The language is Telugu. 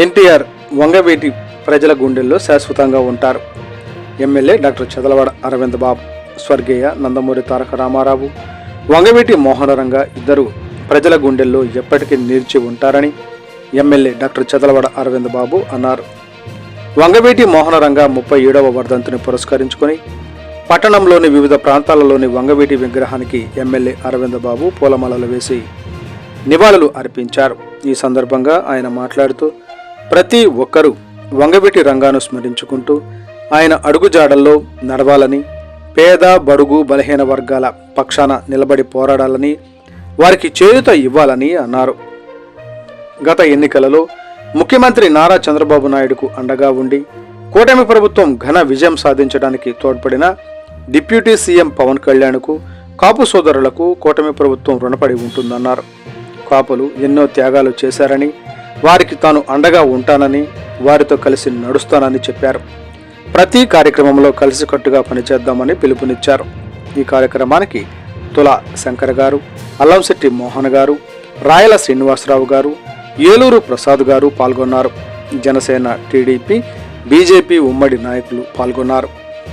ఎన్టీఆర్ వంగవీటి ప్రజల గుండెల్లో శాశ్వతంగా ఉంటారు. ఎమ్మెల్యే డాక్టర్ చదలవాడ అరవింద్ బాబు, స్వర్గీయ నందమూరి తారక రామారావు, వంగవీటి మోహనరంగ ఇద్దరు ప్రజల గుండెల్లో ఎప్పటికీ నిలిచి ఉంటారని ఎమ్మెల్యే డాక్టర్ చదలవాడ అరవింద్ బాబు అన్నారు. వంగవీటి మోహనరంగ 37వ వర్ధంతిని పురస్కరించుకొని పట్టణంలోని వివిధ ప్రాంతాలలోని వంగవీటి విగ్రహానికి ఎమ్మెల్యే అరవింద్ బాబు పూలమాలలు వేసి నివాళులు అర్పించారు. ఈ సందర్భంగా ఆయన మాట్లాడుతూ ప్రతి ఒక్కరూ వంగవీటి రంగాను స్మరించుకుంటూ ఆయన అడుగుజాడల్లో నడవాలని, పేద బడుగు బలహీన వర్గాల పక్షాన నిలబడి పోరాడాలని, వారికి చేయూత ఇవ్వాలని అన్నారు. గత ఎన్నికలలో ముఖ్యమంత్రి నారా చంద్రబాబు నాయుడుకు అండగా ఉండి కూటమి ప్రభుత్వం ఘన విజయం సాధించడానికి తోడ్పడిన డిప్యూటీ సీఎం పవన్ కళ్యాణ్కు కాపు సోదరులకు కూటమి ప్రభుత్వం రుణపడి ఉంటుందన్నారు. కాపులు ఎన్నో త్యాగాలు చేశారని, వారికి తాను అండగా ఉంటానని, వారితో కలిసి నడుస్తానని చెప్పారు. ప్రతి కార్యక్రమంలో కలిసికట్టుగా పనిచేద్దామని పిలుపునిచ్చారు. ఈ కార్యక్రమానికి తుల శంకర్ గారు, అల్లంశెట్టి మోహన్ గారు, రాయల శ్రీనివాసరావు గారు, ఏలూరు ప్రసాద్ గారు పాల్గొన్నారు. జనసేన, టీడీపీ, బీజేపీ ఉమ్మడి నాయకులు పాల్గొన్నారు.